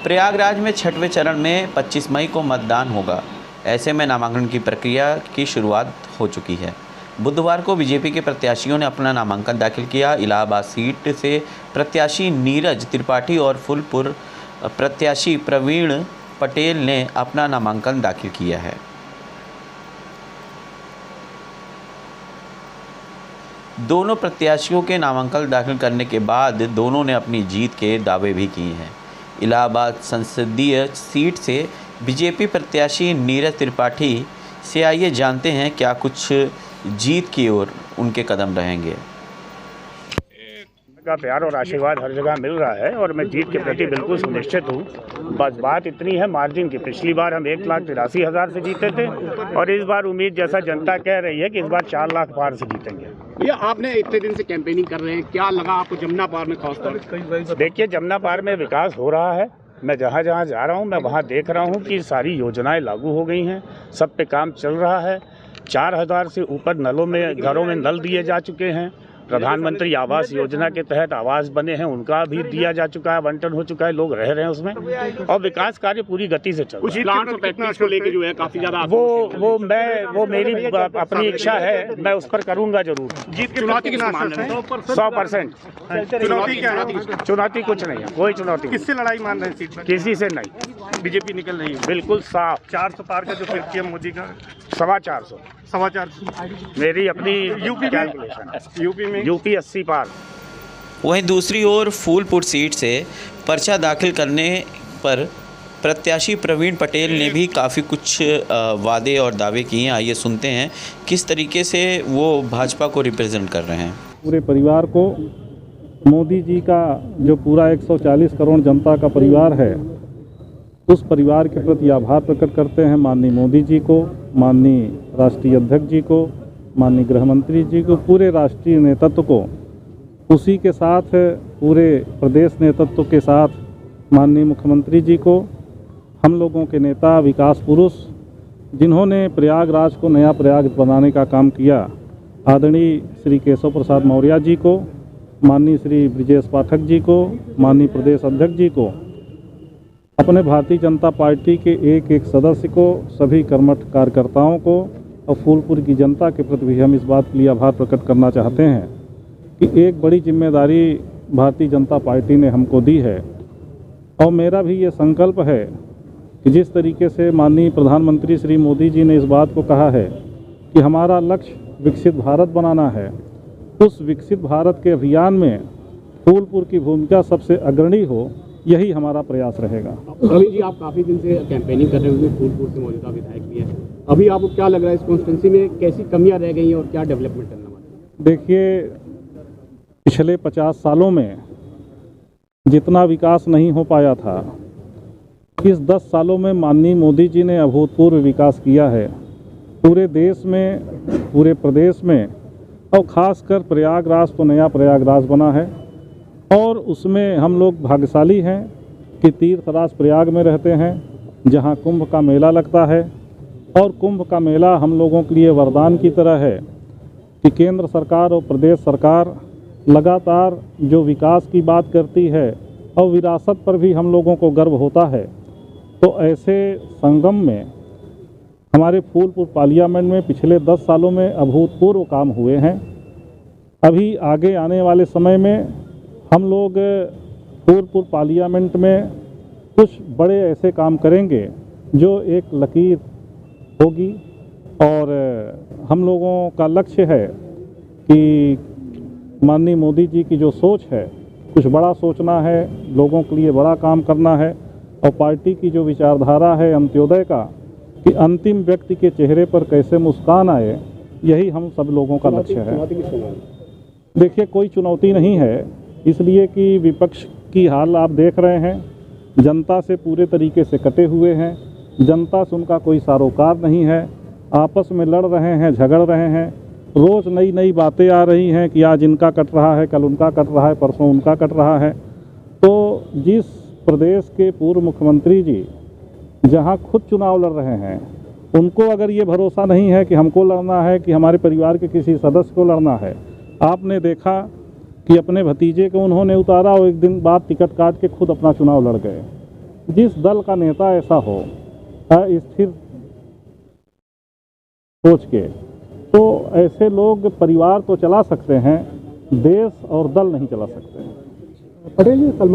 प्रयागराज में छठवें चरण में 25 मई को मतदान होगा। ऐसे में नामांकन की प्रक्रिया की शुरुआत हो चुकी है। बुधवार को बीजेपी के प्रत्याशियों ने अपना नामांकन दाखिल किया। इलाहाबाद सीट से प्रत्याशी नीरज त्रिपाठी और फूलपुर प्रत्याशी प्रवीण पटेल ने अपना नामांकन दाखिल किया है। दोनों प्रत्याशियों के नामांकन दाखिल करने के बाद दोनों ने अपनी जीत के दावे भी किए हैं। इलाहाबाद संसदीय सीट से बीजेपी प्रत्याशी नीरज त्रिपाठी से आइए जानते हैं क्या कुछ जीत की ओर उनके कदम रहेंगे। का प्यार और आशीर्वाद हर जगह मिल रहा है और मैं जीत के प्रति बिल्कुल सुनिश्चित हूँ। बस बात इतनी है मार्जिन की। पिछली बार हम 1,83,000 से जीते थे और इस बार उम्मीद जैसा जनता कह रही है कि इस बार 4 लाख पार से जीतेंगे। ये आपने इतने दिन से कैंपेनिंग कर रहे हैं, क्या लगा आपको जमुना पार में खासतौर पर? देखिए, जमुना पार में विकास हो रहा है। मैं जहाँ जहाँ जा रहा हूँ मैं वहाँ देख रहा हूँ कि सारी योजनाएं लागू हो गई हैं, सब पे काम चल रहा है। 4,000 से ऊपर घरों में नल दिए जा चुके हैं। प्रधानमंत्री आवास योजना के तहत आवास बने हैं, उनका भी दिया जा चुका है, आवंटन हो चुका है, लोग रह रहे हैं उसमें और विकास कार्य पूरी गति से चल रहा है। प्लांट को लेकर जो है काफी ज्यादा वो मेरी अपनी इच्छा है, मैं उस पर करूंगा जरूर। जीत की चुनौती किस मामले में? 100%। चुनौती क्या है? चुनौती कुछ नहीं है, कोई चुनौती। किससे लड़ाई मान रहे हैं सीट पर? किसी से नहीं। बीजेपी निकल रही है बिल्कुल साफ। 400 पार का जो फिर मोदी का 450। 450 मेरी अपनी यूपी में यूपी 80 पार। वहीं दूसरी ओर फूलपुर सीट से पर्चा दाखिल करने पर प्रत्याशी प्रवीण पटेल ने भी काफ़ी कुछ वादे और दावे किए हैं। आइए सुनते हैं किस तरीके से वो भाजपा को रिप्रेजेंट कर रहे हैं। पूरे परिवार को मोदी जी का जो पूरा 140 करोड़ जनता का परिवार है, उस परिवार के प्रति आभार प्रकट करते हैं। माननीय मोदी जी को, माननीय राष्ट्रीय अध्यक्ष जी को, माननीय गृह मंत्री जी को, पूरे राष्ट्रीय नेतृत्व को, उसी के साथ पूरे प्रदेश नेतृत्व के साथ माननीय मुख्यमंत्री जी को, हम लोगों के नेता, विकास पुरुष जिन्होंने प्रयागराज को नया प्रयाग बनाने का काम किया, आदरणीय श्री केशव प्रसाद मौर्य जी को, माननीय श्री ब्रिजेश पाठक जी को, माननीय प्रदेश अध्यक्ष जी को, अपने भारतीय जनता पार्टी के एक एक सदस्य को, सभी कर्मठ कार्यकर्ताओं को और फूलपुर की जनता के प्रति भी हम इस बात के लिए आभार प्रकट करना चाहते हैं कि एक बड़ी जिम्मेदारी भारतीय जनता पार्टी ने हमको दी है और मेरा भी ये संकल्प है कि जिस तरीके से माननीय प्रधानमंत्री श्री मोदी जी ने इस बात को कहा है कि हमारा लक्ष्य विकसित भारत बनाना है, उस विकसित भारत के अभियान में फूलपुर की भूमिका सबसे अग्रणी हो, यही हमारा प्रयास रहेगा। रवि जी, आप काफी दिन से कैंपेनिंग कर रहे हैं, फूलपुर से मौजूदा विधायक भी है। अभी आपको क्या लग रहा है इस कॉन्स्टिट्यूंसी में कैसी कमियां रह गई हैं और क्या डेवलपमेंट करना है? देखिए, पिछले 50 सालों में जितना विकास नहीं हो पाया था, इस 10 सालों में माननीय मोदी जी ने अभूतपूर्व विकास किया है। पूरे देश में, पूरे प्रदेश में और ख़ासकर प्रयागराज तो नया प्रयागराज बना है और उसमें हम लोग भाग्यशाली हैं कि तीर्थराज प्रयाग में रहते हैं, जहां कुंभ का मेला लगता है और कुंभ का मेला हम लोगों के लिए वरदान की तरह है कि केंद्र सरकार और प्रदेश सरकार लगातार जो विकास की बात करती है और विरासत पर भी हम लोगों को गर्व होता है। तो ऐसे संगम में हमारे फूलपुर पार्लियामेंट में पिछले 10 सालों में अभूतपूर्व काम हुए हैं। अभी आगे आने वाले समय में हम लोग फूलपुर पार्लियामेंट में कुछ बड़े ऐसे काम करेंगे जो एक लकीर होगी और हम लोगों का लक्ष्य है कि माननीय मोदी जी की जो सोच है, कुछ बड़ा सोचना है, लोगों के लिए बड़ा काम करना है और पार्टी की जो विचारधारा है अंत्योदय का, कि अंतिम व्यक्ति के चेहरे पर कैसे मुस्कान आए, यही हम सब लोगों का लक्ष्य है। देखिए, कोई चुनौती नहीं है, इसलिए कि विपक्ष की हाल आप देख रहे हैं, जनता से पूरे तरीके से कटे हुए हैं, जनता से उनका कोई सरोकार नहीं है, आपस में लड़ रहे हैं, झगड़ रहे हैं, रोज़ नई नई बातें आ रही हैं कि आज इनका कट रहा है, कल उनका कट रहा है, परसों उनका कट रहा है। तो जिस प्रदेश के पूर्व मुख्यमंत्री जी जहां खुद चुनाव लड़ रहे हैं, उनको अगर ये भरोसा नहीं है कि हमको लड़ना है कि हमारे परिवार के किसी सदस्य को लड़ना है। आपने देखा कि अपने भतीजे को उन्होंने उतारा और एक दिन बाद टिकट काट के खुद अपना चुनाव लड़ गए। जिस दल का नेता ऐसा हो स्थिर सोच के, तो ऐसे लोग परिवार तो चला सकते हैं, देश और दल नहीं चला सकते। पटेल जी, सलमान